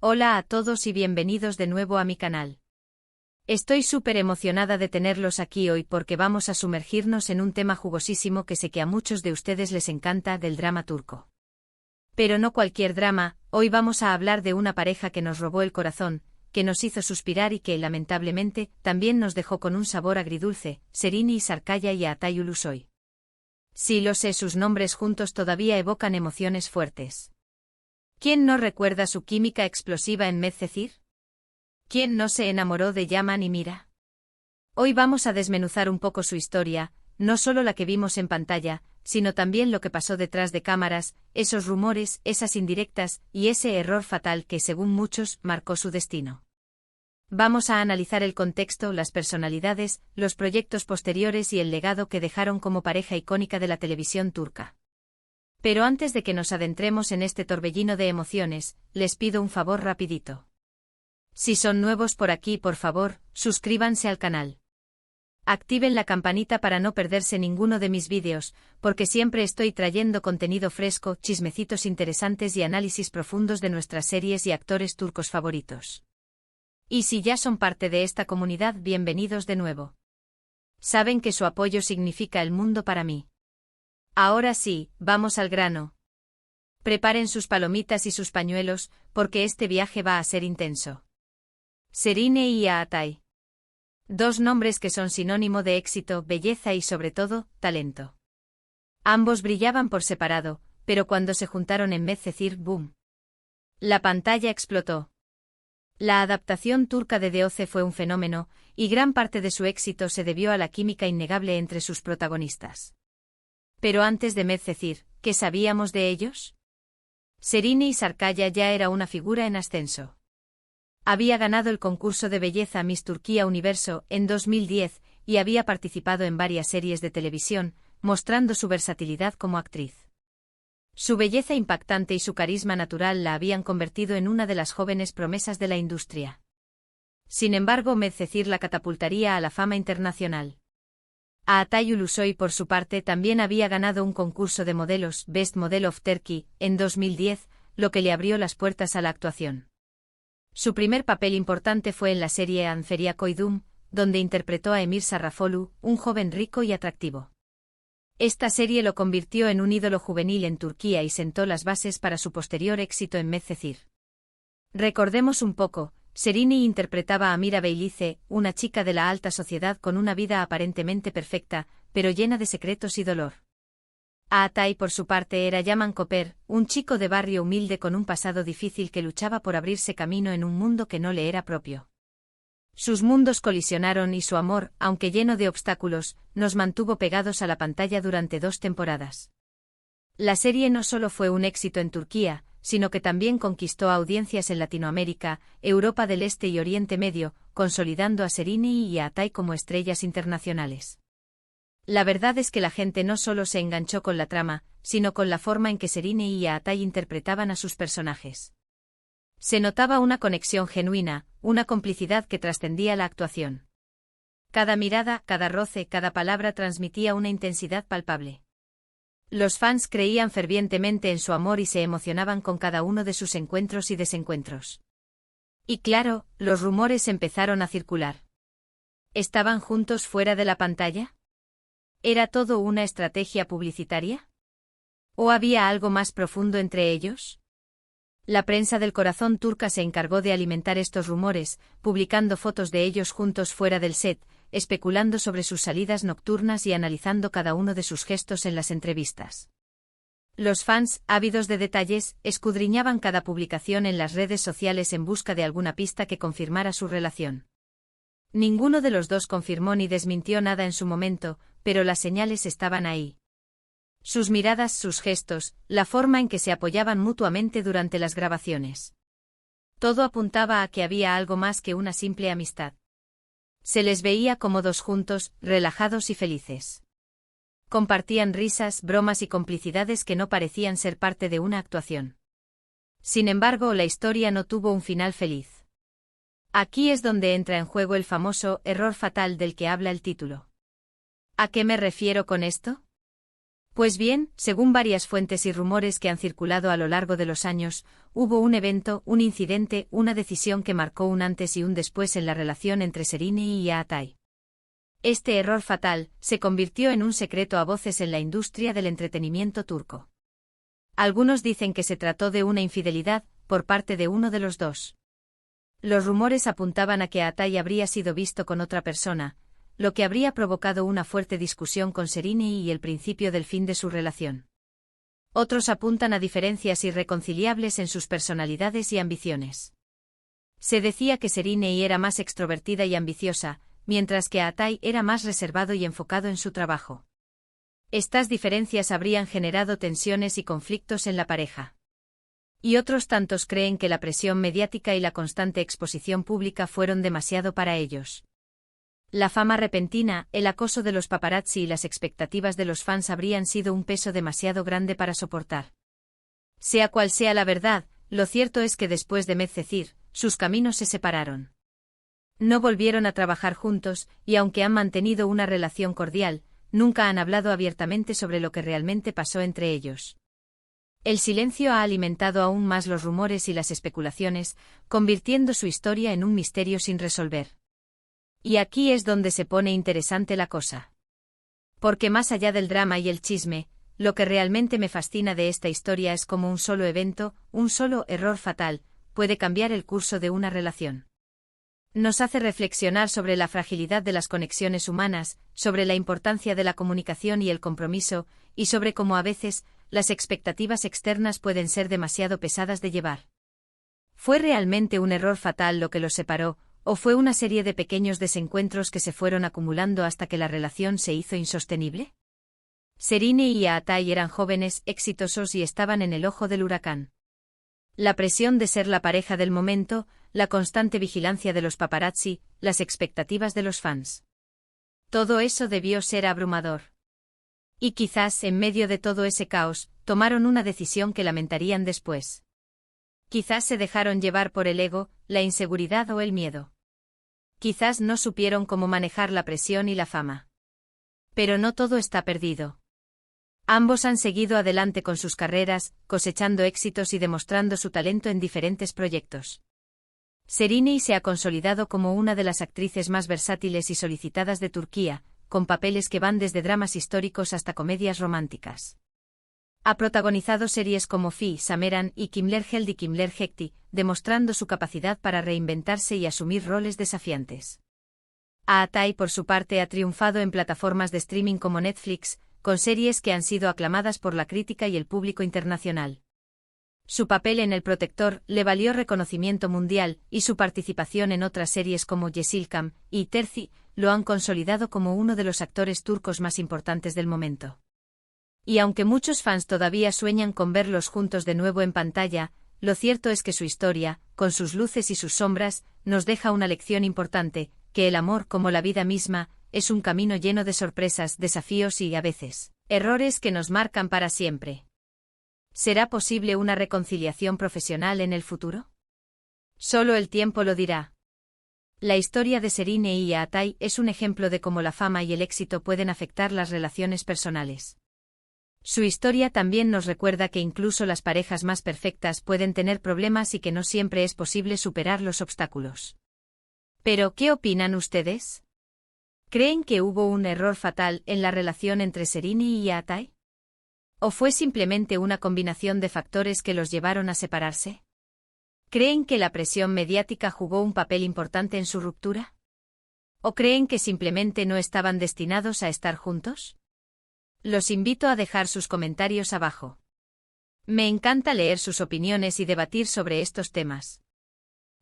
Hola a todos y bienvenidos de nuevo a mi canal. Estoy súper emocionada de tenerlos aquí hoy porque vamos a sumergirnos en un tema jugosísimo que sé que a muchos de ustedes les encanta, del drama turco. Pero no cualquier drama, hoy vamos a hablar de una pareja que nos robó el corazón, que nos hizo suspirar y que, lamentablemente, también nos dejó con un sabor agridulce: Sereni Sarıkaya y Altay Ulusoy. Sí, lo sé, sus nombres juntos todavía evocan emociones fuertes. ¿Quién no recuerda su química explosiva en Medcezir? ¿Quién no se enamoró de Yaman y Mira? Hoy vamos a desmenuzar un poco su historia, no solo la que vimos en pantalla, sino también lo que pasó detrás de cámaras, esos rumores, esas indirectas, y ese error fatal que, según muchos, marcó su destino. Vamos a analizar el contexto, las personalidades, los proyectos posteriores y el legado que dejaron como pareja icónica de la televisión turca. Pero antes de que nos adentremos en este torbellino de emociones, les pido un favor rapidito. Si son nuevos por aquí, por favor, suscríbanse al canal. Activen la campanita para no perderse ninguno de mis vídeos, porque siempre estoy trayendo contenido fresco, chismecitos interesantes y análisis profundos de nuestras series y actores turcos favoritos. Y si ya son parte de esta comunidad, bienvenidos de nuevo. Saben que su apoyo significa el mundo para mí. Ahora sí, vamos al grano. Preparen sus palomitas y sus pañuelos, porque este viaje va a ser intenso. Sereni y Altay. Dos nombres que son sinónimo de éxito, belleza y, sobre todo, talento. Ambos brillaban por separado, pero cuando se juntaron en Medcezir, ¡boom! La pantalla explotó. La adaptación turca de DOC fue un fenómeno, y gran parte de su éxito se debió a la química innegable entre sus protagonistas. Pero antes de Medcezir, ¿qué sabíamos de ellos? Sereni Sarıkaya ya era una figura en ascenso. Había ganado el concurso de belleza Miss Turquía Universo en 2010 y había participado en varias series de televisión, mostrando su versatilidad como actriz. Su belleza impactante y su carisma natural la habían convertido en una de las jóvenes promesas de la industria. Sin embargo, Medcezir la catapultaría a la fama internacional. Altay Ulusoy, por su parte, también había ganado un concurso de modelos, Best Model of Turkey, en 2010, lo que le abrió las puertas a la actuación. Su primer papel importante fue en la serie Anferia Koydum, donde interpretó a Emir Sarrafolu, un joven rico y atractivo. Esta serie lo convirtió en un ídolo juvenil en Turquía y sentó las bases para su posterior éxito en Medcezir. Recordemos un poco. Sereni interpretaba a Mira Beylice, una chica de la alta sociedad con una vida aparentemente perfecta, pero llena de secretos y dolor. Altay, por su parte, era Yaman Koper, un chico de barrio humilde con un pasado difícil que luchaba por abrirse camino en un mundo que no le era propio. Sus mundos colisionaron y su amor, aunque lleno de obstáculos, nos mantuvo pegados a la pantalla durante 2 temporadas. La serie no solo fue un éxito en Turquía, sino que también conquistó audiencias en Latinoamérica, Europa del Este y Oriente Medio, consolidando a Sereni y a Altay como estrellas internacionales. La verdad es que la gente no solo se enganchó con la trama, sino con la forma en que Sereni y Altay interpretaban a sus personajes. Se notaba una conexión genuina, una complicidad que trascendía la actuación. Cada mirada, cada roce, cada palabra transmitía una intensidad palpable. Los fans creían fervientemente en su amor y se emocionaban con cada uno de sus encuentros y desencuentros. Y claro, los rumores empezaron a circular. ¿Estaban juntos fuera de la pantalla? ¿Era todo una estrategia publicitaria? ¿O había algo más profundo entre ellos? La prensa del corazón turca se encargó de alimentar estos rumores, publicando fotos de ellos juntos fuera del set, especulando sobre sus salidas nocturnas y analizando cada uno de sus gestos en las entrevistas. Los fans, ávidos de detalles, escudriñaban cada publicación en las redes sociales en busca de alguna pista que confirmara su relación. Ninguno de los dos confirmó ni desmintió nada en su momento, pero las señales estaban ahí. Sus miradas, sus gestos, la forma en que se apoyaban mutuamente durante las grabaciones. Todo apuntaba a que había algo más que una simple amistad. Se les veía cómodos juntos, relajados y felices. Compartían risas, bromas y complicidades que no parecían ser parte de una actuación. Sin embargo, la historia no tuvo un final feliz. Aquí es donde entra en juego el famoso error fatal del que habla el título. ¿A qué me refiero con esto? Pues bien, según varias fuentes y rumores que han circulado a lo largo de los años, hubo un evento, un incidente, una decisión que marcó un antes y un después en la relación entre Sereni y Atay. Este error fatal se convirtió en un secreto a voces en la industria del entretenimiento turco. Algunos dicen que se trató de una infidelidad por parte de uno de los dos. Los rumores apuntaban a que Atay habría sido visto con otra persona, lo que habría provocado una fuerte discusión con Sereni y el principio del fin de su relación. Otros apuntan a diferencias irreconciliables en sus personalidades y ambiciones. Se decía que Sereni era más extrovertida y ambiciosa, mientras que Atay era más reservado y enfocado en su trabajo. Estas diferencias habrían generado tensiones y conflictos en la pareja. Y otros tantos creen que la presión mediática y la constante exposición pública fueron demasiado para ellos. La fama repentina, el acoso de los paparazzi y las expectativas de los fans habrían sido un peso demasiado grande para soportar. Sea cual sea la verdad, lo cierto es que después de Medcezir, sus caminos se separaron. No volvieron a trabajar juntos, y aunque han mantenido una relación cordial, nunca han hablado abiertamente sobre lo que realmente pasó entre ellos. El silencio ha alimentado aún más los rumores y las especulaciones, convirtiendo su historia en un misterio sin resolver. Y aquí es donde se pone interesante la cosa. Porque más allá del drama y el chisme, lo que realmente me fascina de esta historia es cómo un solo evento, un solo error fatal, puede cambiar el curso de una relación. Nos hace reflexionar sobre la fragilidad de las conexiones humanas, sobre la importancia de la comunicación y el compromiso, y sobre cómo a veces, las expectativas externas pueden ser demasiado pesadas de llevar. ¿Fue realmente un error fatal lo que los separó, o fue una serie de pequeños desencuentros que se fueron acumulando hasta que la relación se hizo insostenible? Sereni y Atay eran jóvenes, exitosos y estaban en el ojo del huracán. La presión de ser la pareja del momento, la constante vigilancia de los paparazzi, las expectativas de los fans. Todo eso debió ser abrumador. Y quizás, en medio de todo ese caos, tomaron una decisión que lamentarían después. Quizás se dejaron llevar por el ego, la inseguridad o el miedo. Quizás no supieron cómo manejar la presión y la fama. Pero no todo está perdido. Ambos han seguido adelante con sus carreras, cosechando éxitos y demostrando su talento en diferentes proyectos. Sereni se ha consolidado como una de las actrices más versátiles y solicitadas de Turquía, con papeles que van desde dramas históricos hasta comedias románticas. Ha protagonizado series como Fi, Sameran y Kimler Held y Kimler Hekti, demostrando su capacidad para reinventarse y asumir roles desafiantes. Atay, por su parte, ha triunfado en plataformas de streaming como Netflix, con series que han sido aclamadas por la crítica y el público internacional. Su papel en El Protector le valió reconocimiento mundial, y su participación en otras series como Yeşilçam y Terzi lo han consolidado como uno de los actores turcos más importantes del momento. Y aunque muchos fans todavía sueñan con verlos juntos de nuevo en pantalla, lo cierto es que su historia, con sus luces y sus sombras, nos deja una lección importante, que el amor, como la vida misma, es un camino lleno de sorpresas, desafíos y, a veces, errores que nos marcan para siempre. ¿Será posible una reconciliación profesional en el futuro? Solo el tiempo lo dirá. La historia de Sereni y Atay es un ejemplo de cómo la fama y el éxito pueden afectar las relaciones personales. Su historia también nos recuerda que incluso las parejas más perfectas pueden tener problemas y que no siempre es posible superar los obstáculos. Pero, ¿qué opinan ustedes? ¿Creen que hubo un error fatal en la relación entre Sereni y Atay? ¿O fue simplemente una combinación de factores que los llevaron a separarse? ¿Creen que la presión mediática jugó un papel importante en su ruptura? ¿O creen que simplemente no estaban destinados a estar juntos? Los invito a dejar sus comentarios abajo. Me encanta leer sus opiniones y debatir sobre estos temas.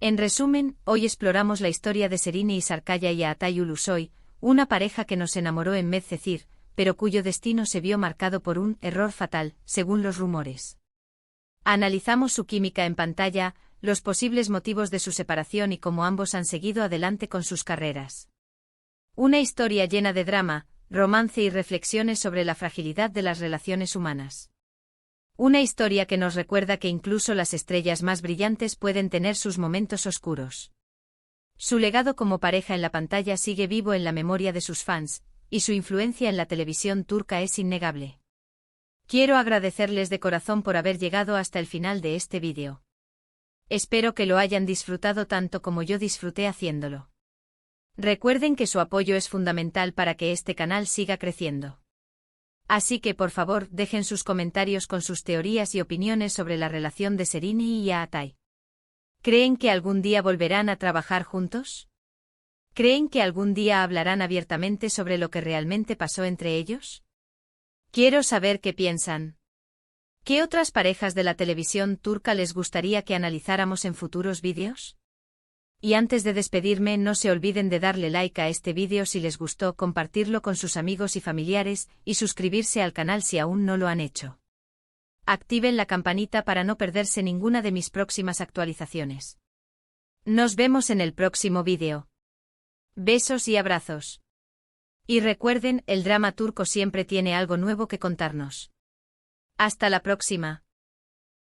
En resumen, hoy exploramos la historia de Sereni y Sarkaya y Atay Ulusoy, una pareja que nos enamoró en Medcezir, pero cuyo destino se vio marcado por un error fatal, según los rumores. Analizamos su química en pantalla, los posibles motivos de su separación y cómo ambos han seguido adelante con sus carreras. Una historia llena de drama, romance y reflexiones sobre la fragilidad de las relaciones humanas. Una historia que nos recuerda que incluso las estrellas más brillantes pueden tener sus momentos oscuros. Su legado como pareja en la pantalla sigue vivo en la memoria de sus fans, y su influencia en la televisión turca es innegable. Quiero agradecerles de corazón por haber llegado hasta el final de este vídeo. Espero que lo hayan disfrutado tanto como yo disfruté haciéndolo. Recuerden que su apoyo es fundamental para que este canal siga creciendo. Así que por favor dejen sus comentarios con sus teorías y opiniones sobre la relación de Serini y Aatai. ¿Creen que algún día volverán a trabajar juntos? ¿Creen que algún día hablarán abiertamente sobre lo que realmente pasó entre ellos? Quiero saber qué piensan. ¿Qué otras parejas de la televisión turca les gustaría que analizáramos en futuros vídeos? Y antes de despedirme, no se olviden de darle like a este vídeo si les gustó, compartirlo con sus amigos y familiares, y suscribirse al canal si aún no lo han hecho. Activen la campanita para no perderse ninguna de mis próximas actualizaciones. Nos vemos en el próximo vídeo. Besos y abrazos. Y recuerden, el drama turco siempre tiene algo nuevo que contarnos. Hasta la próxima.